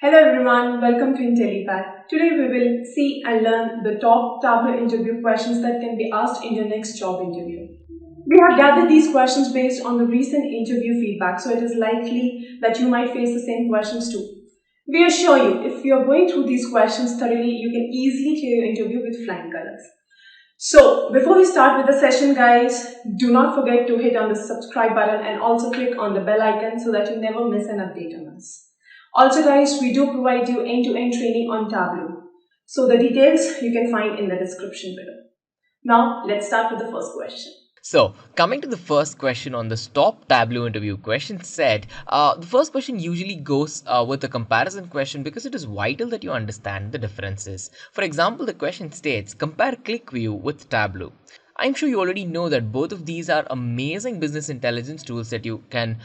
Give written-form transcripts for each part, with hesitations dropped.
Hello everyone, welcome to Intellipaat. Today we will see and learn the top Tableau interview questions that can be asked in your next job interview. We have gathered these questions based on the recent interview feedback, so it is likely that you might face the same questions too. We assure you, if you are going through these questions thoroughly, you can easily clear your interview with flying colors. So, before we start with the session, guys, do not forget to hit on the subscribe button and also click on the bell icon so that you never miss an update on us. Also, guys, we do provide you end-to-end training on Tableau. So, the details you can find in the description below. Now, let's start with the first question. So, coming to the first question on the top Tableau interview question set, the first question usually goes with a comparison question because it is vital that you understand the differences. For example, the question states, compare ClickView with Tableau. I'm sure you already know that both of these are amazing business intelligence tools that you can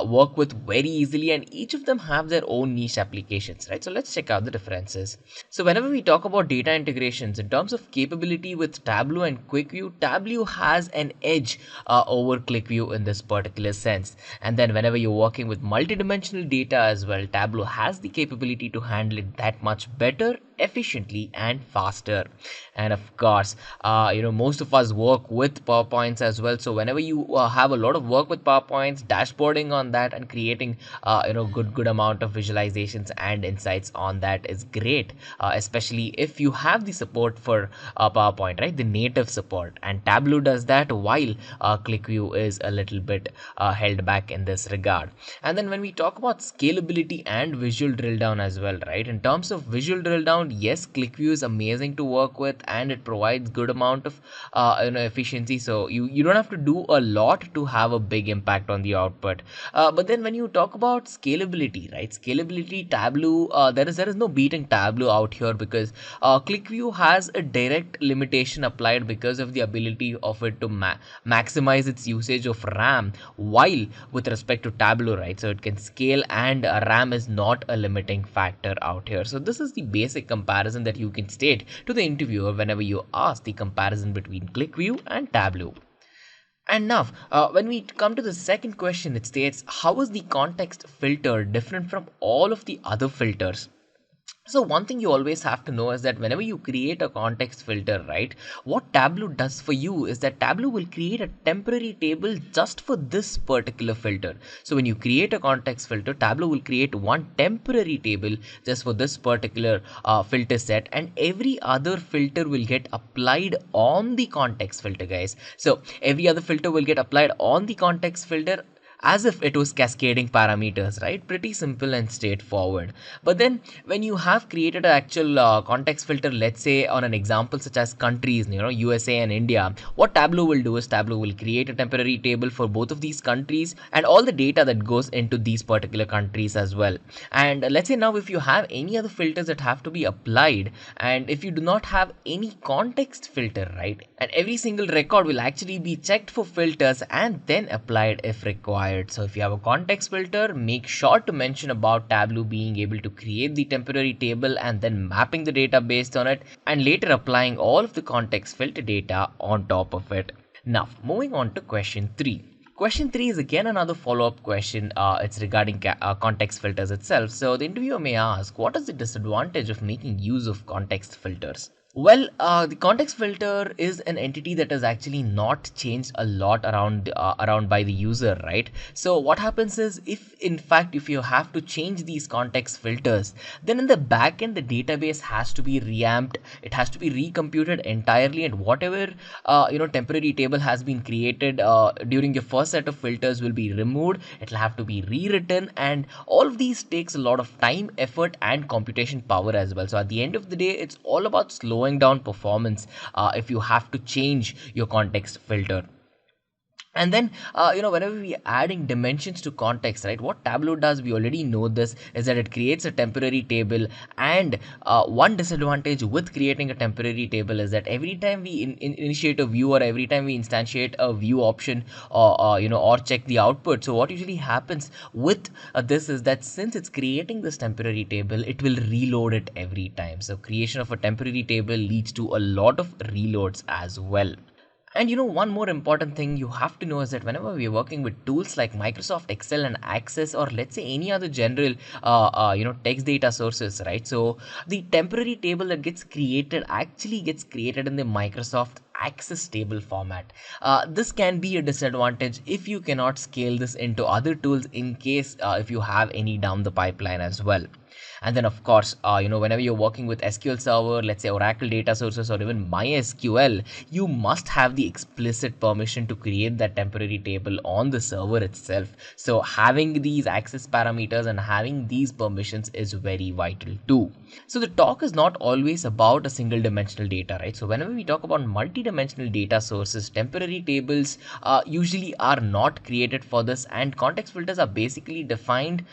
work with very easily, and each of them have their own niche applications, right? So let's check out the differences. So whenever we talk about data integrations in terms of capability with Tableau and QuickView, Tableau has an edge over QuickView in this particular sense. And then whenever you're working with multidimensional data as well, Tableau has the capability to handle it that much better, efficiently and faster. And of course, most of us work with PowerPoints as well, so whenever you have a lot of work with PowerPoints, dashboarding on that and creating good amount of visualizations and insights on that is great, especially if you have the support for PowerPoint, right, the native support, and Tableau does that, while ClickView is a little bit held back in this regard. And then when we talk about scalability and visual drill down as well, right, in terms of visual drill down, yes, ClickView is amazing to work with and it provides good amount of efficiency, so you don't have to do a lot to have a big impact on the output. But then when you talk about scalability, right, scalability, Tableau, there is no beating Tableau out here, because ClickView has a direct limitation applied because of the ability of it to maximize its usage of RAM, while with respect to Tableau, right, so it can scale and RAM is not a limiting factor out here. So this is the basic comparison that you can state to the interviewer whenever you ask the comparison between ClickView and Tableau. And now, when we come to the second question, it states, how is the context filter different from all of the other filters? So one thing you always have to know is that whenever you create a context filter, right, what Tableau does for you is that Tableau will create a temporary table just for this particular filter. So when you create a context filter, Tableau will create one temporary table just for this particular filter set, and every other filter will get applied on the context filter, guys. So every other filter will get applied on the context filter as if it was cascading parameters, right? Pretty simple and straightforward. But then when you have created an actual context filter, let's say on an example such as countries, USA and India, what Tableau will do is Tableau will create a temporary table for both of these countries and all the data that goes into these particular countries as well. And let's say now if you have any other filters that have to be applied, and if you do not have any context filter, right, and every single record will actually be checked for filters and then applied if required. So if you have a context filter, make sure to mention about Tableau being able to create the temporary table and then mapping the data based on it, and later applying all of the context filter data on top of it. Now, moving on to question 3. Question 3 is again another follow-up question. It's regarding context filters itself. So the interviewer may ask, what is the disadvantage of making use of context filters? Well, the context filter is an entity that is actually not changed a lot around by the user, right? So what happens is, if you have to change these context filters, then in the backend the database has to be reamped, it has to be recomputed entirely, and whatever temporary table has been created during your first set of filters will be removed. It'll have to be rewritten, and all of these takes a lot of time, effort, and computation power as well. So at the end of the day, it's all about slowing down performance if you have to change your context filter. And then, whenever we are adding dimensions to context, right, what Tableau does, we already know this, is that it creates a temporary table. And one disadvantage with creating a temporary table is that every time we initiate a view, or every time we instantiate a view option, or check the output, so what usually happens with this is that since it's creating this temporary table, it will reload it every time. So creation of a temporary table leads to a lot of reloads as well. And one more important thing you have to know is that whenever we're working with tools like Microsoft Excel and Access, or let's say any other general, text data sources, right? So the temporary table that gets created actually gets created in the Microsoft Access table format. This can be a disadvantage if you cannot scale this into other tools in case if you have any down the pipeline as well. And then of course, whenever you're working with SQL Server, let's say Oracle data sources or even MySQL, you must have the explicit permission to create that temporary table on the server itself. So having these access parameters and having these permissions is very vital too. So the talk is not always about a single dimensional data, right? So whenever we talk about multi-dimensional data sources, temporary tables usually are not created for this, and context filters are basically defined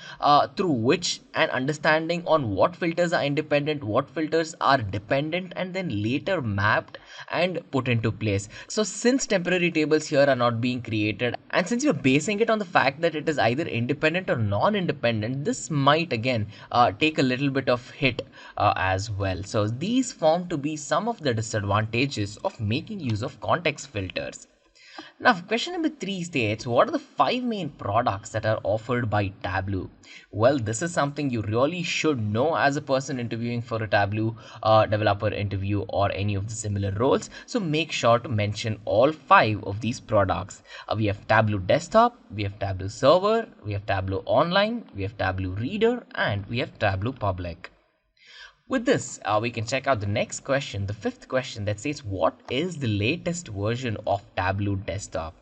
through which an understanding on what filters are independent, what filters are dependent, and then later mapped and put into place. So since temporary tables here are not being created, and since you're basing it on the fact that it is either independent or non-independent, this might again take a little bit of hit as well. So these form to be some of the disadvantages of making use of context filters. Now, question number 3 states, what are the 5 main products that are offered by Tableau? Well, this is something you really should know as a person interviewing for a Tableau developer interview or any of the similar roles. So make sure to mention all 5 of these products. We have Tableau Desktop, we have Tableau Server, we have Tableau Online, we have Tableau Reader, and we have Tableau Public. With this, we can check out the next question, the 5th question, that says, what is the latest version of Tableau Desktop?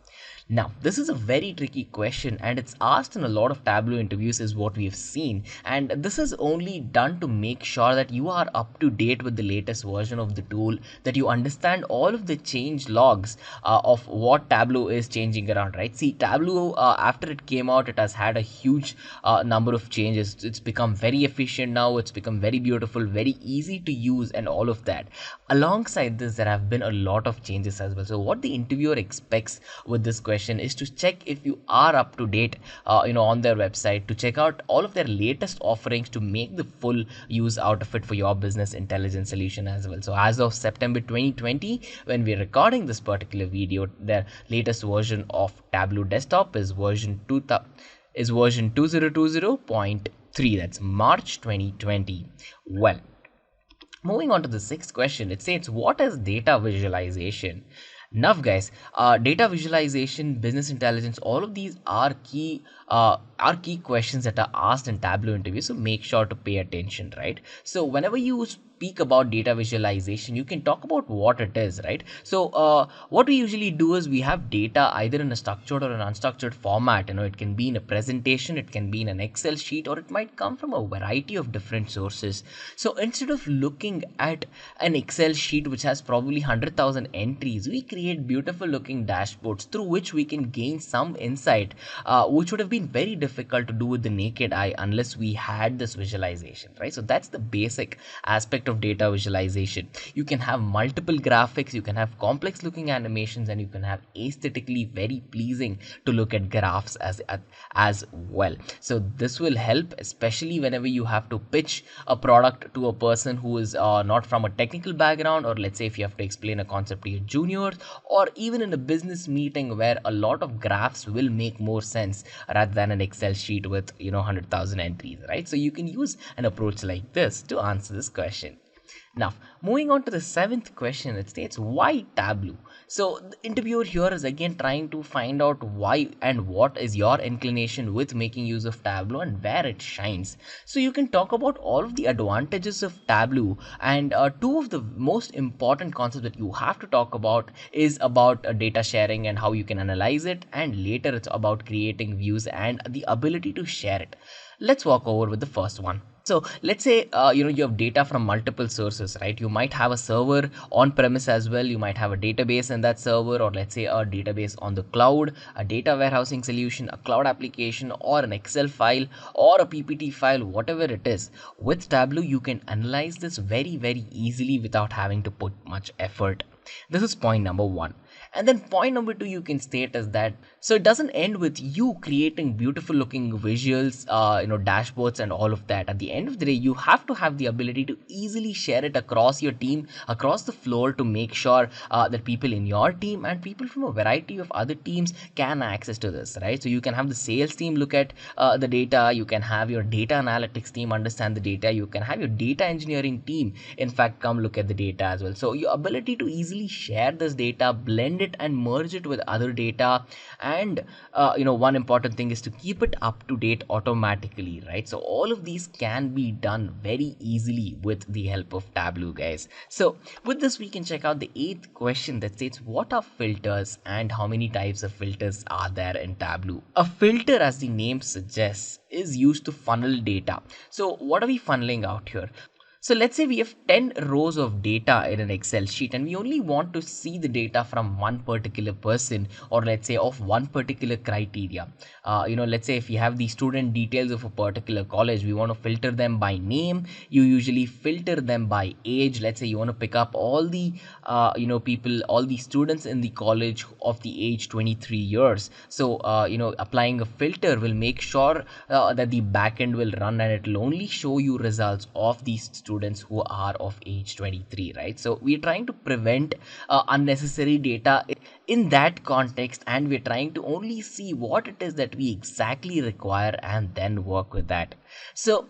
Now, this is a very tricky question, and it's asked in a lot of Tableau interviews is what we've seen. And this is only done to make sure that you are up to date with the latest version of the tool, that you understand all of the change logs of what Tableau is changing around, right? See, Tableau, after it came out, it has had a huge number of changes. It's become very efficient now. It's become very beautiful, very easy to use, and all of that. Alongside this, there have been a lot of changes as well. So what the interviewer expects with this question is to check if you are up to date on their website, to check out all of their latest offerings to make the full use out of it for your business intelligence solution as well. So as of September 2020, when we're recording this particular video, their latest version of Tableau Desktop is version 2020.3. That's March 2020. Well, moving on to the 6th question, it says, what is data visualization? Now guys, data visualization, business intelligence, all of these are key questions that are asked in Tableau interviews, so make sure to pay attention, right? So whenever you speak about data visualization, you can talk about what it is, right? So what we usually do is we have data either in a structured or an unstructured format. It can be in a presentation, it can be in an Excel sheet, or it might come from a variety of different sources. So instead of looking at an Excel sheet which has probably 100,000 entries, we create beautiful looking dashboards through which we can gain some insight, which would have been very difficult to do with the naked eye unless we had this visualization, right? So that's the basic aspect of data visualization. You can have multiple graphics, you can have complex looking animations, and you can have aesthetically very pleasing to look at graphs as well. So this will help, especially whenever you have to pitch a product to a person who is not from a technical background, or let's say if you have to explain a concept to your juniors, or even in a business meeting where a lot of graphs will make more sense rather than an Excel sheet with 100,000 entries, right? So you can use an approach like this to answer this question. Now, moving on to the 7th question, it states, why Tableau? So the interviewer here is again trying to find out why and what is your inclination with making use of Tableau and where it shines. So you can talk about all of the advantages of Tableau, and 2 of the most important concepts that you have to talk about is about data sharing and how you can analyze it, and later it's about creating views and the ability to share it. Let's walk over with the first one. So let's say you have data from multiple sources, right? You might have a server on premise as well. You might have a database in that server, or let's say a database on the cloud, a data warehousing solution, a cloud application, or an Excel file, or a PPT file, whatever it is. With Tableau, you can analyze this very, very easily without having to put much effort. This is point number 1. And then point number two you can state is that, so it doesn't end with you creating beautiful looking visuals, dashboards and all of that. At the end of the day, you have to have the ability to easily share it across your team, across the floor, to make sure that people in your team and people from a variety of other teams can access to this, right? So you can have the sales team look at the data, you can have your data analytics team understand the data, you can have your data engineering team in fact come look at the data as well. So your ability to easily share this data, blend it and merge it with other data, and one important thing is to keep it up to date automatically, right? So all of these can be done very easily with the help of Tableau, guys. So with this we can check out the 8th question that states, what are filters and how many types of filters are there in Tableau? A filter, as the name suggests, is used to funnel data. So what are we funneling out here? So let's say we have 10 rows of data in an Excel sheet and we only want to see the data from one particular person, or let's say of one particular criteria. Let's say if you have the student details of a particular college, we want to filter them by name. You usually filter them by age. Let's say you want to pick up all the all the students in the college of the age 23 years. So applying a filter will make sure that the backend will run and it will only show you results of these students who are of age 23, right? So we're trying to prevent unnecessary data in that context, and we're trying to only see what it is that we exactly require and then work with that. So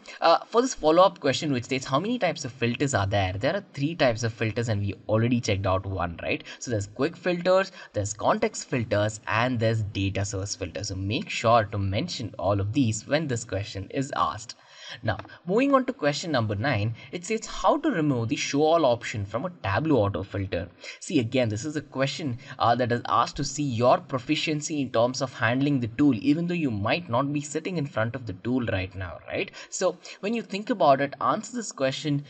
for this follow-up question which states how many types of filters are there are 3 types of filters and we already checked out one, right? So there's quick filters, there's context filters, and there's data source filters. So make sure to mention all of these when this question is asked. Now, moving on to question number 9, it says how to remove the show all option from a Tableau auto filter. See, again, this is a question that is asked to see your proficiency in terms of handling the tool, even though you might not be sitting in front of the tool right now, right? So when you think about it, answer this question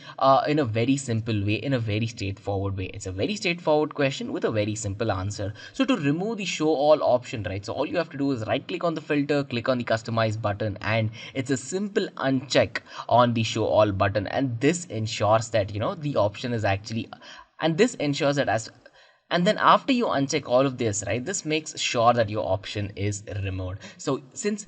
in a very simple way, in a very straightforward way. It's a very straightforward question with a very simple answer. So to remove the show all option, right? So all you have to do is right click on the filter, click on the customize button, and it's a simple check on the show all button, and this ensures that the option is actually, and this ensures that as, and then after you uncheck all of this, right, this makes sure that your option is removed. So since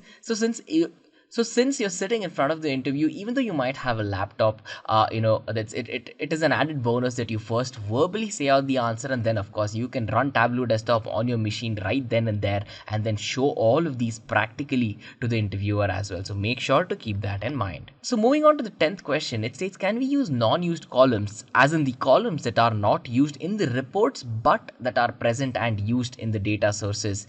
you're sitting in front of the interview, even though you might have a laptop, that's it is an added bonus that you first verbally say out the answer, and then of course you can run Tableau desktop on your machine right then and there, and then show all of these practically to the interviewer as well. So make sure to keep that in mind. So moving on to the 10th question, it states, can we use non-used columns, as in the columns that are not used in the reports but that are present and used in the data sources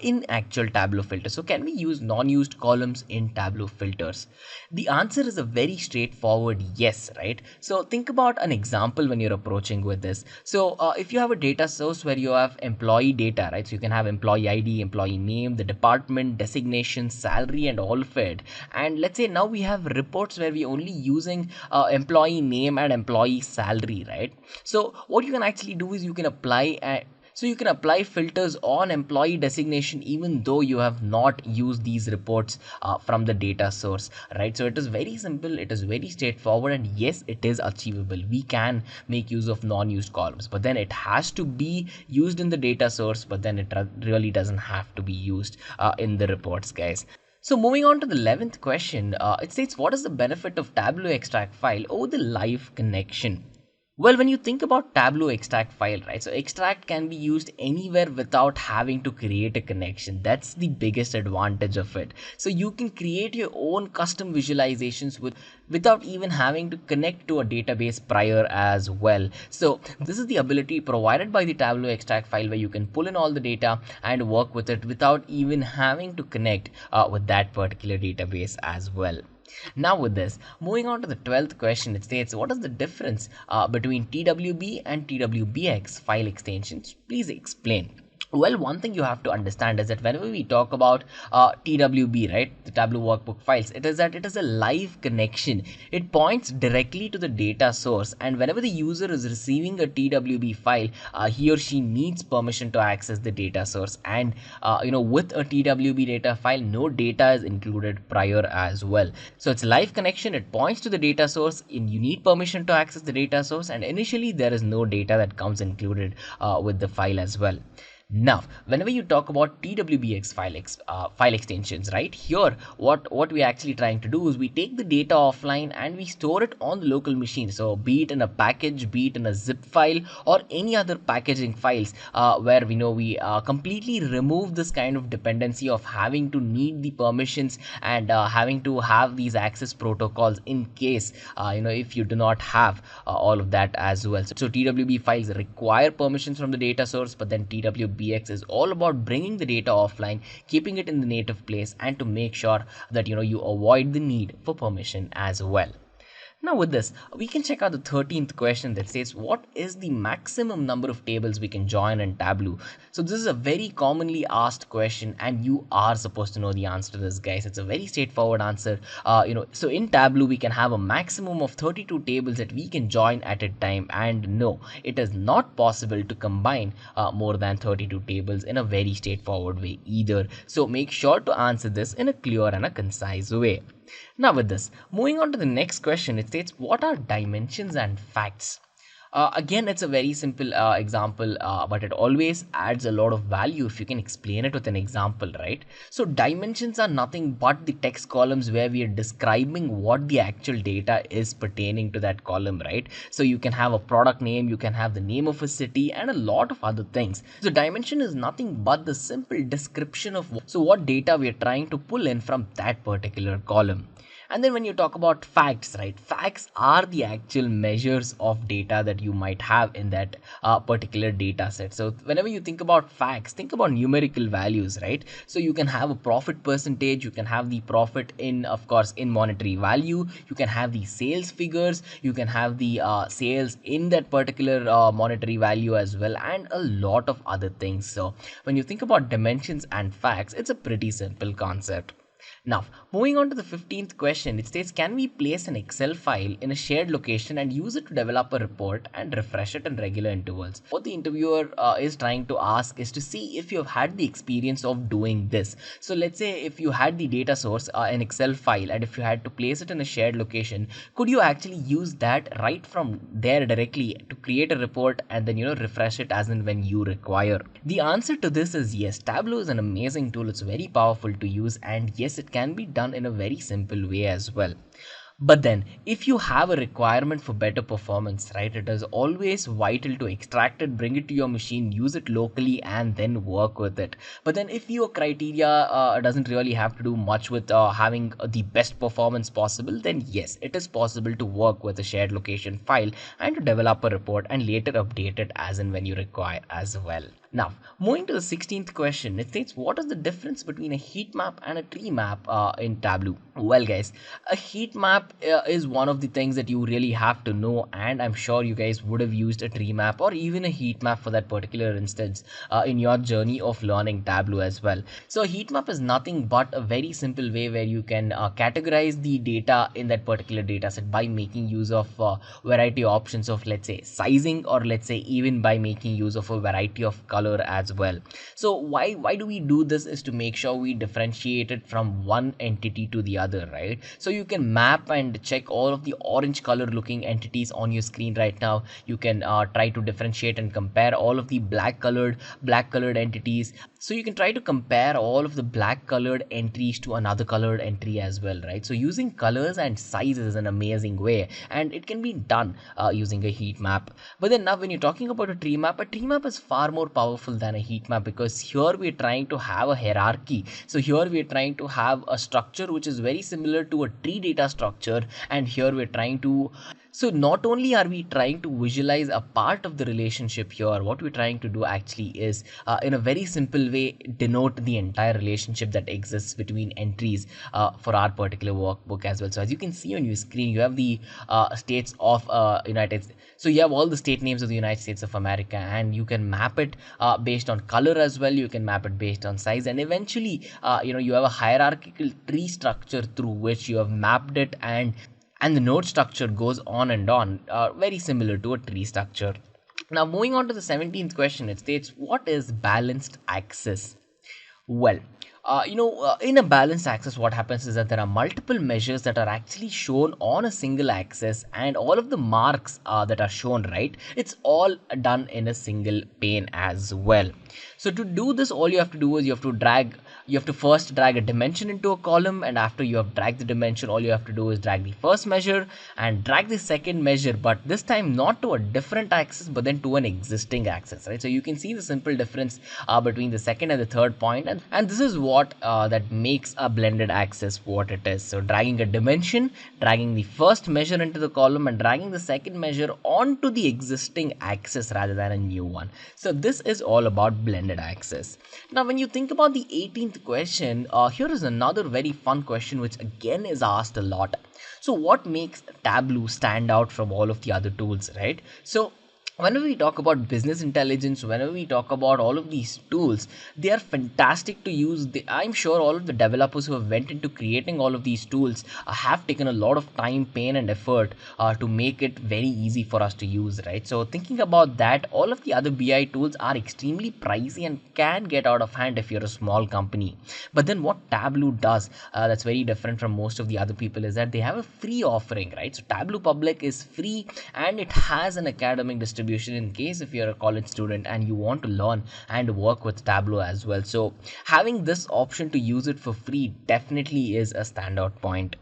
in actual Tableau filter? So can we use non-used columns in Tableau filters? The answer is a very straightforward yes, right? So think about an example when you're approaching with this. So if you have a data source where you have employee data, right? So you can have employee ID, employee name, the department, designation, salary, and all of it. And let's say now we have reports where we're only using employee name and employee salary, right? So what you can actually do is you can apply filters on employee designation even though you have not used these reports from the data source, right? So it is very simple, it is very straightforward, and yes, it is achievable. We can make use of non-used columns, but then it has to be used in the data source, but then it really doesn't have to be used in the reports, guys. So moving on to the 11th question, it states, what is the benefit of Tableau extract file over the live connection? Well, when you think about Tableau extract file, right? So extract can be used anywhere without having to create a connection. That's the biggest advantage of it. So you can create your own custom visualizations without even having to connect to a database prior as well. So this is the ability provided by the Tableau extract file, where you can pull in all the data and work with it without even having to connect with that particular database as well. Now with this, moving on to the 12th question, it states, what is the difference between TWB and TWBX file extensions? Please explain. Well, one thing you have to understand is that whenever we talk about TWB, right, the Tableau workbook files, it is a live connection. It points directly to the data source, and whenever the user is receiving a TWB file, he or she needs permission to access the data source. And with a TWB data file, no data is included prior as well. So it's a live connection. It points to the data source, and you need permission to access the data source, and initially there is no data that comes included with the file as well. Now, whenever you talk about TWBX file extensions, right? Here, what we're actually trying to do is we take the data offline and we store it on the local machine. So, be it in a package, be it in a zip file, or any other packaging files, where we know we completely remove this kind of dependency of having to need the permissions and having to have these access protocols in case if you do not have all of that as well. So TWB files require permissions from the data source, but then TWBX is all about bringing the data offline, keeping it in the native place, and to make sure that you avoid the need for permission as well. Now with this, we can check out the 13th question that says what is the maximum number of tables we can join in Tableau. So this is a very commonly asked question and you are supposed to know the answer to this, guys. It's a very straightforward answer. So in Tableau we can have a maximum of 32 tables that we can join at a time, and no, it is not possible to combine more than 32 tables in a very straightforward way either. So make sure to answer this in a clear and a concise way. Now with this, moving on to the next question, it states what are dimensions and facts? Again, it's a very simple example, but it always adds a lot of value if you can explain it with an example, right? So dimensions are nothing but the text columns where we are describing what the actual data is pertaining to that column, right? So you can have a product name, you can have the name of a city, and a lot of other things. So dimension is nothing but the simple description of what data we are trying to pull in from that particular column. And then when you talk about facts, right? Facts are the actual measures of data that you might have in that particular data set. So whenever you think about facts, think about numerical values, right? So you can have a profit percentage, you can have the profit in, of course, in monetary value, you can have the sales figures, you can have the sales in that particular monetary value as well, and a lot of other things. So when you think about dimensions and facts, it's a pretty simple concept. Now, moving on to the 15th question, it states, can we place an Excel file in a shared location and use it to develop a report and refresh it in regular intervals? What the interviewer is trying to ask is to see if you've had the experience of doing this. So let's say if you had the data source, an Excel file, and if you had to place it in a shared location, could you actually use that right from there directly to create a report and then, refresh it as and when you require? The answer to this is yes. Tableau is an amazing tool. It's very powerful to use, and yes, it can be done in a very simple way as well. But then, if you have a requirement for better performance, right, it is always vital to extract it, bring it to your machine, use it locally, and then work with it. But then, if your criteria doesn't really have to do much with having the best performance possible, then yes, it is possible to work with a shared location file and to develop a report and later update it as and when you require as well. Now, moving to the 16th question, it states, what is the difference between a heat map and a tree map in Tableau? Well, guys, a heat map is one of the things that you really have to know, and I'm sure you guys would have used a tree map or even a heat map for that particular instance in your journey of learning Tableau as well. So a heat map is nothing but a very simple way where you can categorize the data in that particular data set by making use of variety of options of, let's say, sizing, or let's say even by making use of a variety of color as well. So why do we do this is to make sure we differentiate it from one entity to the other, right? So you can map and check all of the orange color looking entities on your screen right now. You can try to differentiate and compare all of the black colored entities. So you can try to compare all of the black colored entries to another colored entry as well, right? So using colors and sizes is an amazing way, and it can be done using a heat map. But then now when you're talking about a tree map is far more powerful than a heat map, because here we're trying to have a hierarchy. So here we're trying to have a structure which is very similar to a tree data structure, and here we're trying to, so not only are we trying to visualize a part of the relationship here, what we're trying to do actually is in a very simple way denote the entire relationship that exists between entries for our particular workbook as well. So as you can see on your screen, you have the states of United States. So you have all the state names of the United States of America, and you can map it based on color as well. You can map it based on size, and eventually you have a hierarchical tree structure through which you have mapped it, and the node structure goes on and on, very similar to a tree structure. Now moving on to the 17th question, it states, what is balanced access? Well, in a balanced axis, what happens is that there are multiple measures that are actually shown on a single axis, and all of the marks that are shown, right? It's all done in a single pane as well. So to do this, all you have to do is you have to first drag a dimension into a column, and after you have dragged the dimension, all you have to do is drag the first measure and drag the second measure, but this time not to a different axis but then to an existing axis, right? So you can see the simple difference between the second and the third point, and this is what that makes a blended axis what it is. So dragging a dimension, dragging the first measure into the column, and dragging the second measure onto the existing axis rather than a new one. So this is all about blended axis. Now when you think about the 18th question, here is another very fun question which again is asked a lot. So what makes Tableau stand out from all of the other tools, right? So whenever we talk about business intelligence, whenever we talk about all of these tools, they are fantastic to use. I'm sure all of the developers who have went into creating all of these tools have taken a lot of time, pain and effort to make it very easy for us to use, right? So thinking about that, all of the other BI tools are extremely pricey and can get out of hand if you're a small company. But then what Tableau does that's very different from most of the other people is that they have a free offering, right? So Tableau Public is free and it has an academic distribution in case if you're a college student and you want to learn and work with Tableau as well. So having this option to use it for free definitely is a standout point.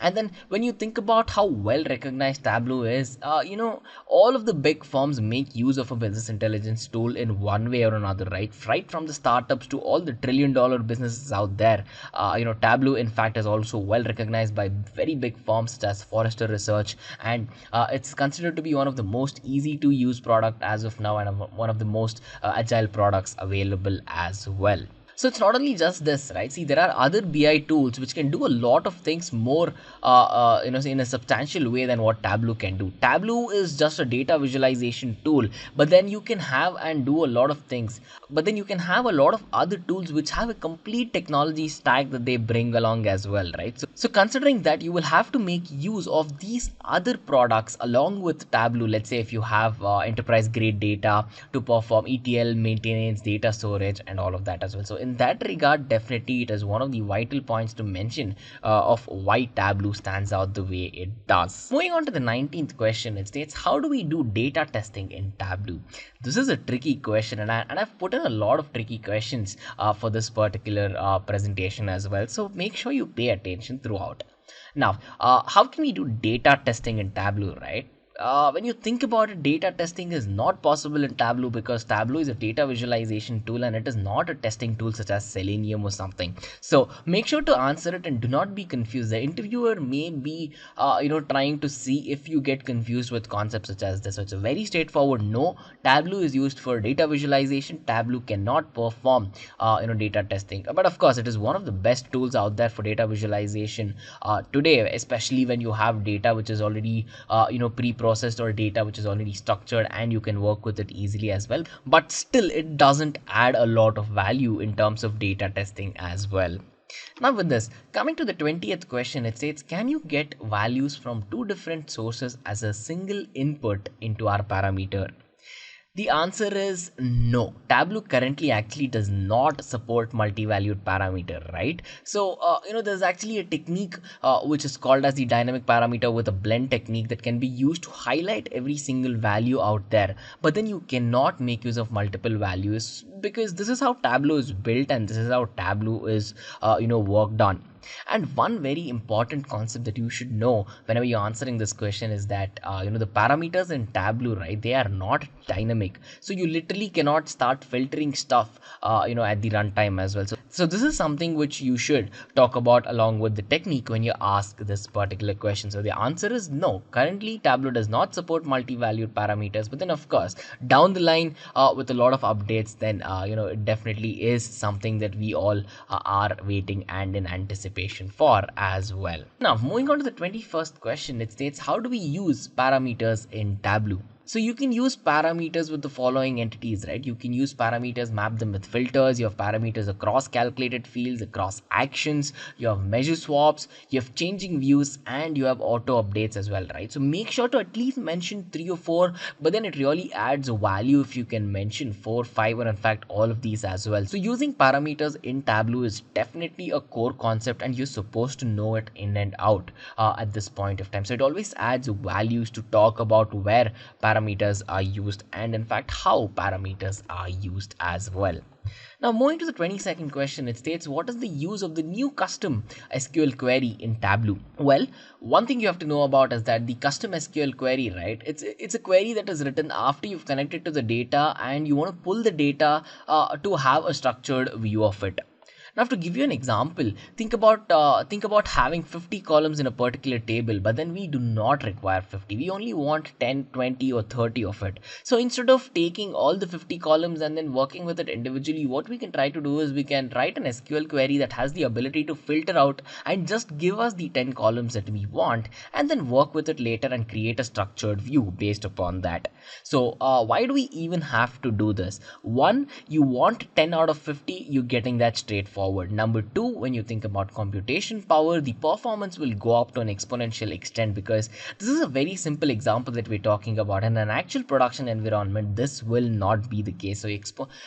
And then when you think about how well recognized Tableau is, all of the big firms make use of a business intelligence tool in one way or another, right? Right from the startups to all the trillion-dollar businesses out there. Tableau, in fact, is also well recognized by very big firms such as Forrester Research, and it's considered to be one of the most easy to use product as of now, and one of the most agile products available as well. So it's not only just this, right? See, there are other BI tools which can do a lot of things more, in a substantial way than what Tableau can do. Tableau is just a data visualization tool, but then you can have and do a lot of things. But then you can have a lot of other tools which have a complete technology stack that they bring along as well, right? So considering that, you will have to make use of these other products along with Tableau. Let's say if you have enterprise grade data to perform ETL, maintenance, data storage, and all of that as well. So in that regard, definitely it is one of the vital points to mention of why Tableau stands out the way it does. Moving on to the 19th question, it states, how do we do data testing in Tableau? This is a tricky question, and I've put in a lot of tricky questions for this particular presentation as well. So make sure you pay attention throughout. Now, how can we do data testing in Tableau, right? When you think about it, data testing is not possible in Tableau because Tableau is a data visualization tool and it is not a testing tool such as Selenium or something. So make sure to answer it and do not be confused. The interviewer may be trying to see if you get confused with concepts such as this. So it's a very straightforward no. Tableau is used for data visualization. Tableau cannot perform data testing, but of course it is one of the best tools out there for data visualization today, especially when you have data which is already pre-processed or data which is already structured, and you can work with it easily as well. But still, it doesn't add a lot of value in terms of data testing as well. Now with this, coming to the 20th question, it states, can you get values from two different sources as a single input into our parameter? The answer is no. Tableau currently actually does not support multi-valued parameter, right? So, there's actually a technique which is called as the dynamic parameter with a blend technique that can be used to highlight every single value out there. But then you cannot make use of multiple values because this is how Tableau is built and this is how Tableau is, worked on. And one very important concept that you should know whenever you're answering this question is that the parameters in Tableau, right, they are not dynamic. So you literally cannot start filtering stuff at the runtime as well. So this is something which you should talk about along with the technique when you ask this particular question. So the answer is no. Currently Tableau does not support multi-valued parameters, but then of course down the line with a lot of updates, then it definitely is something that we all are waiting and in anticipation for as well. Now moving on to the 21st question, it states, how do we use parameters in Tableau? So you can use parameters with the following entities, right? You can use parameters, map them with filters. You have parameters across calculated fields, across actions. You have measure swaps, you have changing views, and you have auto updates as well, right? So make sure to at least mention 3 or 4, but then it really adds value if you can mention 4, 5, or in fact all of these as well. So using parameters in Tableau is definitely a core concept, and you're supposed to know it in and out at this point of time. So it always adds values to talk about where parameters are used and in fact how parameters are used as well. Now, moving to the 22nd question, it states, what is the use of the new custom SQL query in Tableau? Well, one thing you have to know about is that the custom SQL query, right? It's a query that is written after you've connected to the data and you want to pull the data to have a structured view of it. Now, to give you an example, think about having 50 columns in a particular table, but then we do not require 50. We only want 10, 20, or 30 of it. So instead of taking all the 50 columns and then working with it individually, what we can try to do is we can write an SQL query that has the ability to filter out and just give us the 10 columns that we want, and then work with it later and create a structured view based upon that. So why do we even have to do this? One, you want 10 out of 50, you're getting that straightforward. Number two, when you think about computation power, the performance will go up to an exponential extent, because this is a very simple example that we're talking about. In an actual production environment, this will not be the case.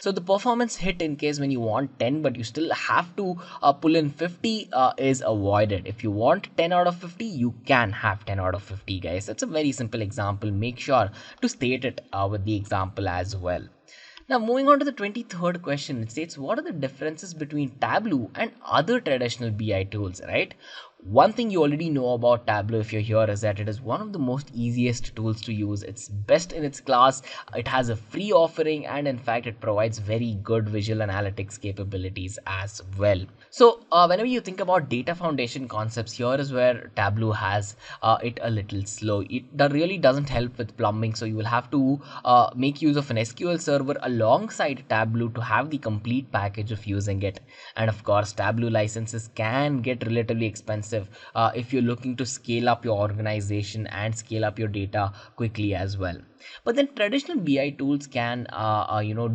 So the performance hit in case when you want 10 but you still have to pull in 50 is avoided. If you want 10 out of 50, you can have 10 out of 50, guys. That's a very simple example. Make sure to state it with the example as well. Now, moving on to the 23rd question, it states, what are the differences between Tableau and other traditional BI tools, right? One thing you already know about Tableau if you're here is that it is one of the most easiest tools to use. It's best in its class. It has a free offering, and in fact it provides very good visual analytics capabilities as well. So whenever you think about data foundation concepts, here is where Tableau has it a little slow. Really doesn't help with plumbing, so you will have to make use of an SQL server alongside Tableau to have the complete package of using it. And of course, Tableau licenses can get relatively expensive if you're looking to scale up your organization and scale up your data quickly as well. But then traditional BI tools can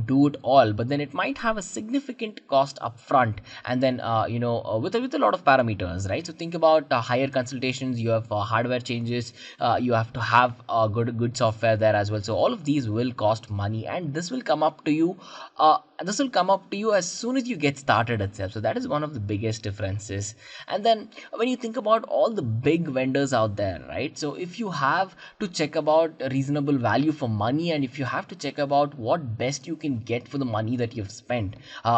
do it all, but then it might have a significant cost upfront, and then with a lot of parameters, right? So think about higher consultations. You have hardware changes. You have to have good software there as well. So all of these will cost money, and this will come up to you. As soon as you get started itself. So that is one of the biggest differences. And then when you think about all the big vendors out there, right? So if you have to check about reasonable value for money, and if you have to check about what best you can get for the money that you've spent,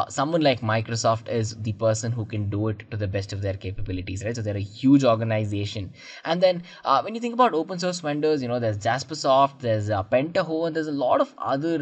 someone like Microsoft is the person who can do it to the best of their capabilities, right? So they're a huge organization. And then when you think about open source vendors, there's Jaspersoft, there's Pentaho, and there's a lot of other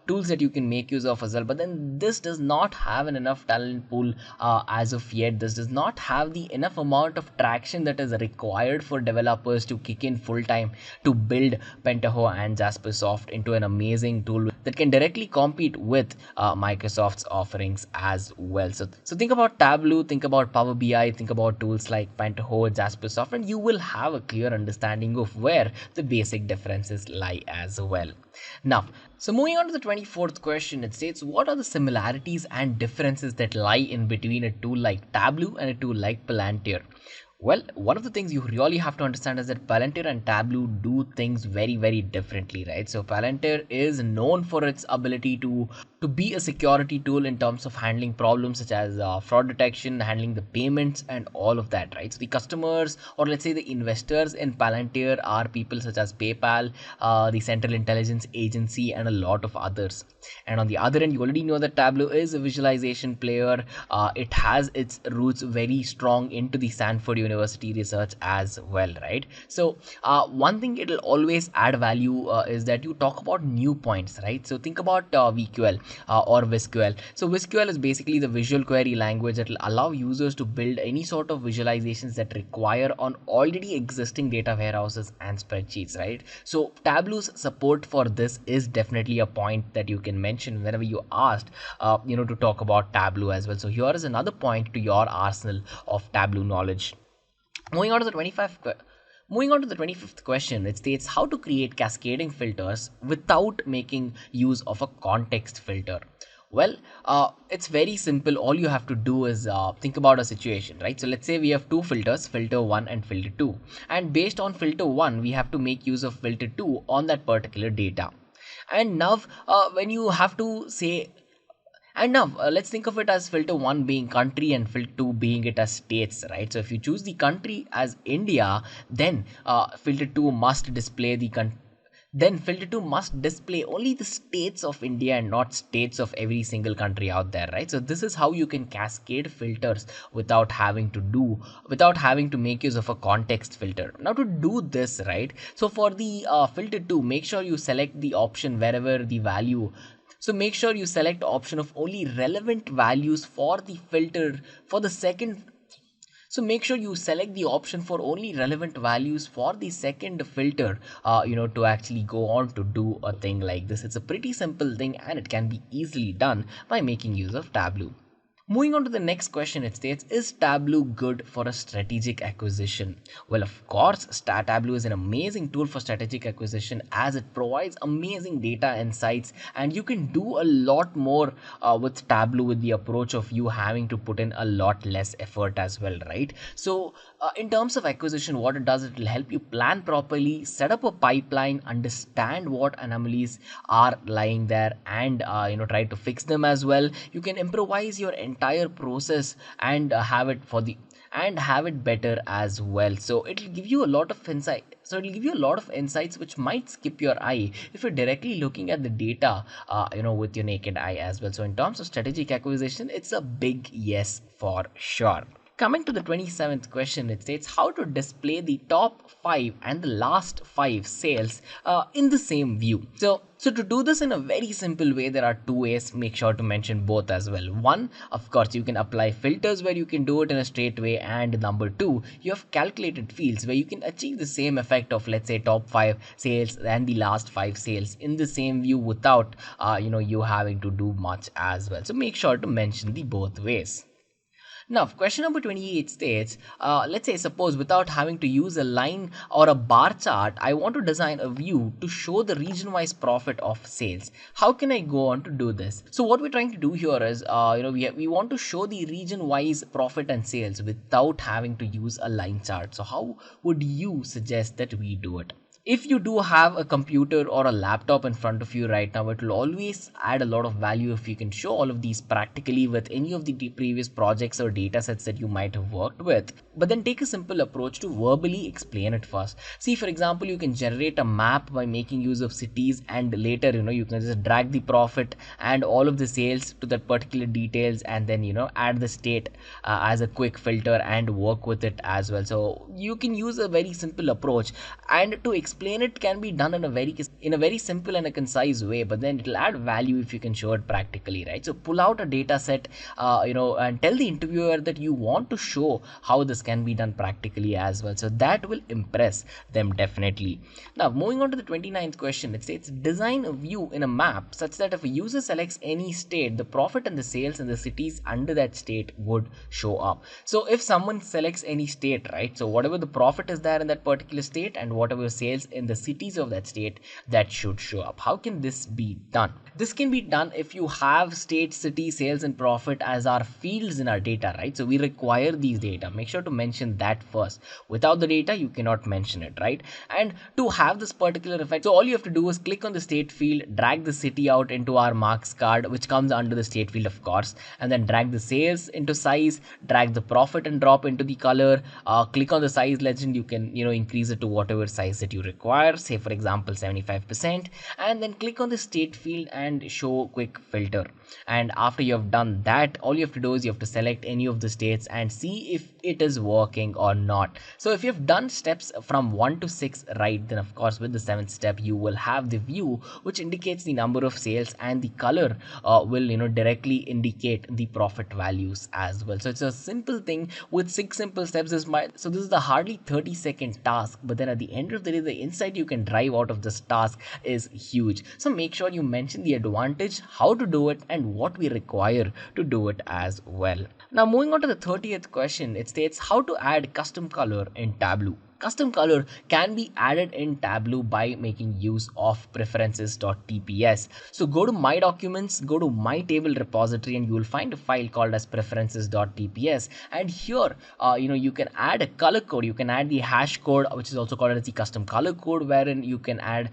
tools that you can make use of as well. But then this does not have an enough talent pool as of yet. This does not have the enough amount of traction that is required for developers to kick in full time to build Pentaho and Jaspersoft into an amazing tool that can directly compete with Microsoft's offerings as well. So think about Tableau, think about Power BI, think about tools like Pentaho, Jaspersoft, and you will have a clear understanding of where the basic differences lie as well. Now, so moving on to the 24th question, it states, what are the similarities and differences that lie in between a tool like Tableau and a tool like Palantir? Well, one of the things you really have to understand is that Palantir and Tableau do things very, very differently, right? So Palantir is known for its ability to be a security tool in terms of handling problems such as fraud detection, handling the payments, and all of that, right? So the customers, or let's say the investors in Palantir, are people such as PayPal, the Central Intelligence Agency, and a lot of others. And on the other end, you already know that Tableau is a visualization player. It has its roots very strong into the Stanford University research as well, right? So one thing it'll always add value is that you talk about new points, right? So think about VQL or VisQL. So VisQL is basically the visual query language that will allow users to build any sort of visualizations that require on already existing data warehouses and spreadsheets, right? So Tableau's support for this is definitely a point that you can mention whenever you asked to talk about Tableau as well. So here is another point to your arsenal of Tableau knowledge. Moving on to the 25th Moving on to the 25th question, it states how to create cascading filters without making use of a context filter. Well, it's very simple. All you have to do is think about a situation, right? So let's say we have two filters, filter 1 and filter 2. And based on filter 1, we have to make use of filter 2 on that particular data. And now, when you have to say and now let's think of it as filter 1 being country and filter 2 being it as states, right? So if you choose the country as India, then filter 2 must display then filter 2 must display only the states of India and not states of every single country out there, right? So this is how you can cascade filters without having to make use of a context filter. Now to do this, right? So for the filter 2, make sure you select the option wherever the value so make sure you select option of only relevant values for the filter for the second. So make sure you select the option for only relevant values for the second filter, to actually go on to do a thing like this. It's a pretty simple thing and it can be easily done by making use of Tableau. Moving on to the next question, it states, is Tableau good for a strategic acquisition? Well, of course, Tableau is an amazing tool for strategic acquisition as it provides amazing data insights, and you can do a lot more with Tableau with the approach of you having to put in a lot less effort as well, right? So, in terms of acquisition, what it does, it will help you plan properly, set up a pipeline, understand what anomalies are lying there, and try to fix them as well. You can improvise your entire process and have it better as well. So it'll give you a lot of insights which might skip your eye if you're directly looking at the data with your naked eye as well. So in terms of strategic acquisition, it's a big yes for sure. Coming to the 27th question, it states how to display the top 5 and the last 5 sales in the same view. So to do this in a very simple way, there are two ways. Make sure to mention both as well. One, of course, you can apply filters where you can do it in a straight way. And number two, you have calculated fields where you can achieve the same effect of, let's say, top 5 sales and the last 5 sales in the same view without, you having to do much as well. So make sure to mention the both ways. Now, question number 28 states, let's say, suppose without having to use a line or a bar chart, I want to design a view to show the region-wise profit of sales. How can I go on to do this? So what we're trying to do here is, we want to show the region-wise profit and sales without having to use a line chart. So how would you suggest that we do it? If you do have a computer or a laptop in front of you right now, it will always add a lot of value if you can show all of these practically with any of the previous projects or data sets that you might have worked with. But then take a simple approach to verbally explain it first. See, for example, you can generate a map by making use of cities, and later, you can just drag the profit and all of the sales to that particular details, and then, add the state as a quick filter and work with it as well. So you can use a very simple approach, and to explain it can be done in a very simple and a concise way, but then it'll add value if you can show it practically, right? So pull out a data set, and tell the interviewer that you want to show how this can be done practically as well. So that will impress them definitely. Now, moving on to the 29th question, it states, design a view in a map such that if a user selects any state, the profit and the sales in the cities under that state would show up. So if someone selects any state, right, so whatever the profit is there in that particular state and whatever sales in the cities of that state, that should show up. How can this be done? This can be done if you have state, city, sales and profit as our fields in our data, right? So we require these data. Make sure to mention that first. Without the data, you cannot mention it, right? And to have this particular effect, so all you have to do is click on the state field, drag the city out into our marks card, which comes under the state field, of course, and then drag the sales into size, drag the profit and drop into the color, click on the size legend. You can, increase it to whatever size that you require, say for example 75%, and then click on the state field and show quick filter. And after you have done that, all you have to do is you have to select any of the states and see if it is working or not. So if you have done steps from 1 to 6 right, then of course with the 7th step you will have the view which indicates the number of sales, and the color will directly indicate the profit values as well. So it's a simple thing with 6 simple steps. So this is the hardly 30-second task, but then at the end of the day, the insight you can drive out of this task is huge. So make sure you mention the advantage, how to do it, and what we require to do it as well. Now moving on to the 30th question, it states how to add custom color in Tableau. custom color can be added in Tableau by making use of preferences.tps. So go to my documents, go to my table repository, and you will find a file called as preferences.tps. And here, you can add a color code. You can add the hash code, which is also called as the custom color code, wherein you can add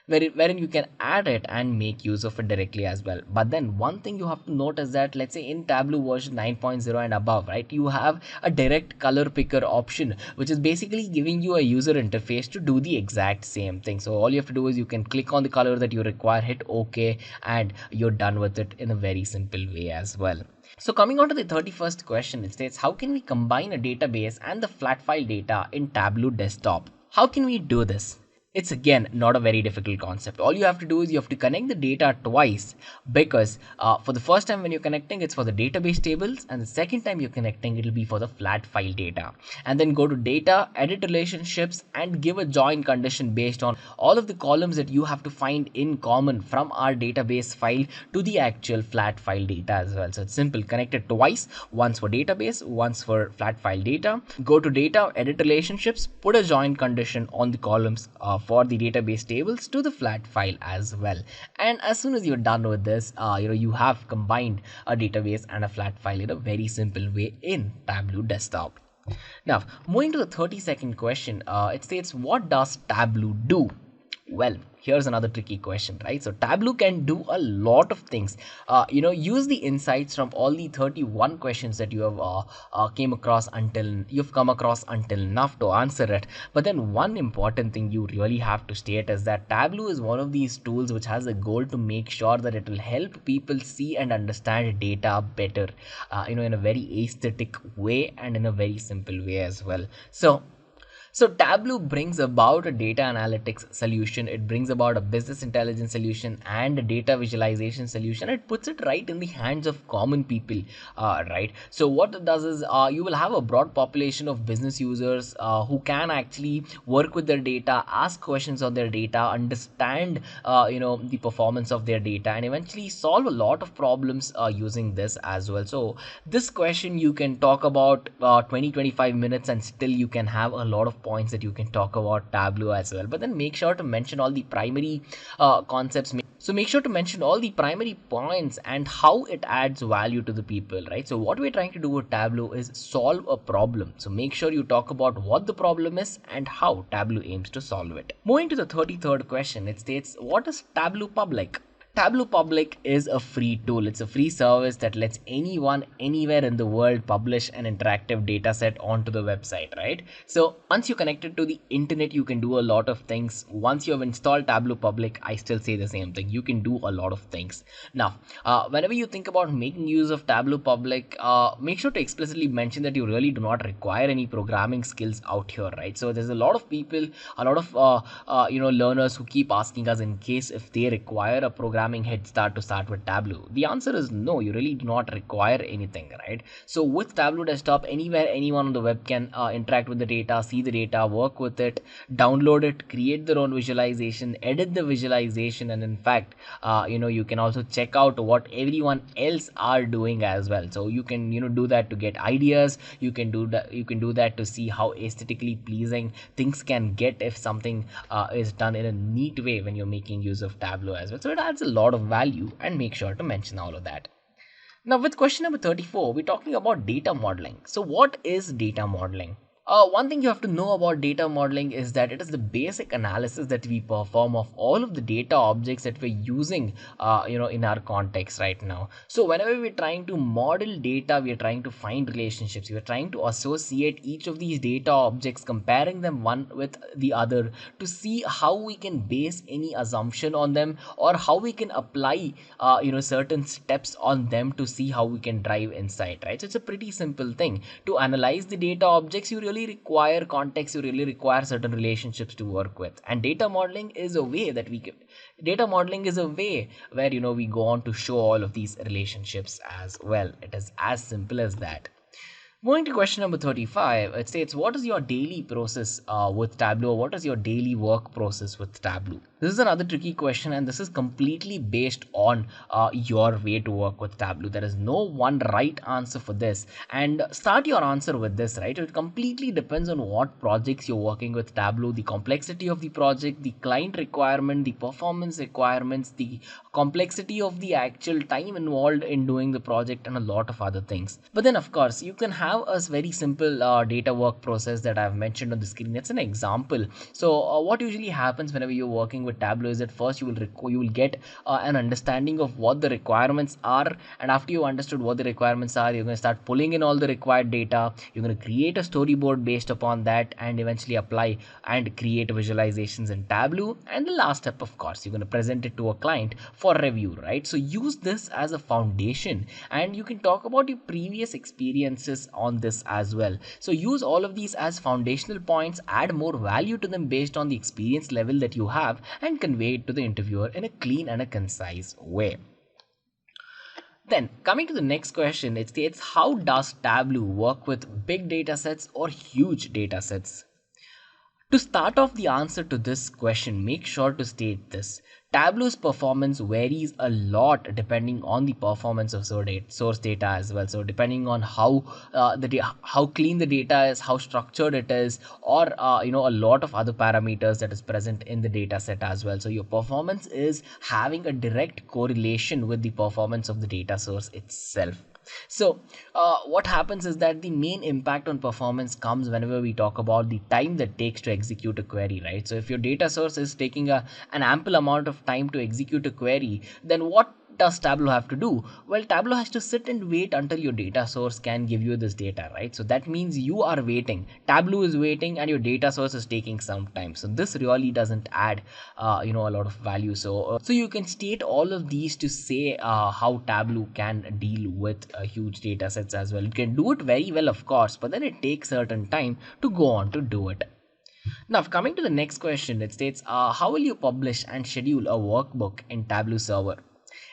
wherein you can add it and make use of it directly as well. But then one thing you have to note is that, let's say in Tableau version 9.0 and above, right, you have a direct color picker option, which is basically giving you a user interface to do the exact same thing. So all you have to do is you can click on the color that you require, hit OK, and you're done with it in a very simple way as well. So coming on to the 31st question, it states, how can we combine a database and the flat file data in Tableau desktop? How can we do this? It's again not a very difficult concept. All you have to do is you have to connect the data twice, because for the first time when you're connecting, it's for the database tables, and the second time you're connecting, it'll be for the flat file data. And then go to data, edit relationships, and give a join condition based on all of the columns that you have to find in common from our database file to the actual flat file data as well. So it's simple, connect it twice, once for database, once for flat file data. Go to data, edit relationships, put a join condition on the columns for the database tables to the flat file as well. And as soon as you're done with this, you have combined a database and a flat file in a very simple way in Tableau desktop. Now, moving to the 32nd question, it states, what does Tableau do? Well, here's another tricky question, right? So Tableau can do a lot of things. Use the insights from all the 31 questions that you have come across until now to answer it. But then one important thing you really have to state is that Tableau is one of these tools which has a goal to make sure that it will help people see and understand data better, in a very aesthetic way and in a very simple way as well. So Tableau brings about a data analytics solution, it brings about a business intelligence solution and a data visualization solution. It puts it right in the hands of common people, right? So what it does is you will have a broad population of business users who can actually work with their data, ask questions on their data, understand the performance of their data, and eventually solve a lot of problems using this as well. So this question you can talk about 20-25 minutes and still you can have a lot of points that you can talk about Tableau as well. But then make sure to mention all the primary concepts. So make sure to mention all the primary points and how it adds value to the people, right? So what we're trying to do with Tableau is solve a problem. So make sure you talk about what the problem is and how Tableau aims to solve it. Moving to the 33rd question, it states, what is Tableau Public? Tableau Public is a free tool. It's a free service that lets anyone anywhere in the world publish an interactive data set onto the website, right? So once you're connected to the internet, you can do a lot of things. Once you have installed Tableau Public, I still say the same thing. You can do a lot of things. Now, whenever you think about making use of Tableau Public, make sure to explicitly mention that you really do not require any programming skills out here, right? So there's a lot of people, a lot of learners who keep asking us in case if they require a programming head start to start with Tableau. The answer is no, you really do not require anything, right? So with Tableau desktop, anywhere anyone on the web can interact with the data, see the data, work with it, download it, create their own visualization, edit the visualization, and in fact you can also check out what everyone else are doing as well. So you can do that to get ideas. You can do that to see how aesthetically pleasing things can get if something is done in a neat way when you're making use of Tableau as well. So it adds a lot of value, and make sure to mention all of that. Now with question number 34, we're talking about data modeling. So what is data modeling? One thing you have to know about data modeling is that it is the basic analysis that we perform of all of the data objects that we're using in our context right now. So whenever we're trying to model data, we're trying to find relationships, we're trying to associate each of these data objects, comparing them one with the other to see how we can base any assumption on them, or how we can apply certain steps on them to see how we can drive insight, right? So it's a pretty simple thing. To analyze the data objects, you really require context, you really require certain relationships to work with, and data modeling is a way where we go on to show all of these relationships as well. It is as simple as that. Moving to question number 35, it states, what is your daily process with Tableau? What is your daily work process with Tableau? This is another tricky question, and this is completely based on your way to work with Tableau. There is no one right answer for this. And start your answer with this, right? It completely depends on what projects you're working with Tableau, the complexity of the project, the client requirement, the performance requirements, the complexity of the actual time involved in doing the project, and a lot of other things. But then, of course, you can have a very simple data work process that I've mentioned on the screen. That's an example. So, what usually happens whenever you're working with Tableau is that first you will get an understanding of what the requirements are, and after you understood what the requirements are, you're going to start pulling in all the required data. You're going to create a storyboard based upon that, and eventually apply and create visualizations in Tableau. And the last step, of course, you're going to present it to a client for review, right? So use this as a foundation, and you can talk about your previous experiences on this as well. So use all of these as foundational points, add more value to them based on the experience level that you have, and convey it to the interviewer in a clean and a concise way. Then, coming to the next question, it states, how does Tableau work with big data sets or huge data sets? To start off the answer to this question, make sure to state this. Tableau's performance varies a lot depending on the performance of source data as well. So depending on how how clean the data is, how structured it is, or a lot of other parameters that is present in the data set as well. So your performance is having a direct correlation with the performance of the data source itself. So, what happens is that the main impact on performance comes whenever we talk about the time that takes to execute a query, right? So, if your data source is taking an ample amount of time to execute a query, then what does Tableau have to do? Well, Tableau has to sit and wait until your data source can give you this data, right? So that means you are waiting. Tableau is waiting, and your data source is taking some time. So this really doesn't add, a lot of value. So you can state all of these to say how Tableau can deal with huge data sets as well. It can do it very well, of course, but then it takes certain time to go on to do it. Now, coming to the next question, it states, how will you publish and schedule a workbook in Tableau server?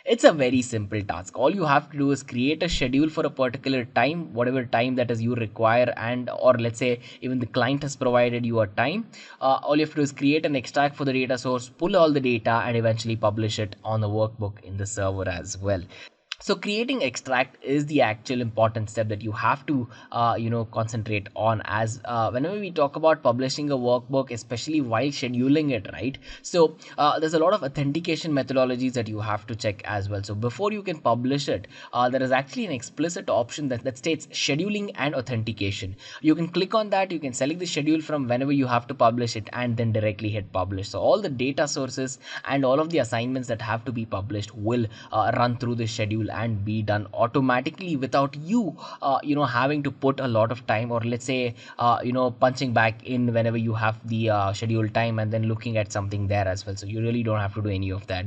It's a very simple task. All you have to do is create a schedule for a particular time, whatever time that is you require, and or let's say even the client has provided you a time. All you have to do is create an extract for the data source, pull all the data, and eventually publish it on the workbook in the server as well. So creating extract is the actual important step that you have to concentrate on, as whenever we talk about publishing a workbook, especially while scheduling it, right? So there's a lot of authentication methodologies that you have to check as well. So before you can publish it, there is actually an explicit option that states scheduling and authentication. You can click on that, you can select the schedule from whenever you have to publish it, and then directly hit publish. So all the data sources and all of the assignments that have to be published will run through the schedule and be done automatically without you having to put a lot of time, or let's say punching back in whenever you have the scheduled time and then looking at something there as well. So you really don't have to do any of that.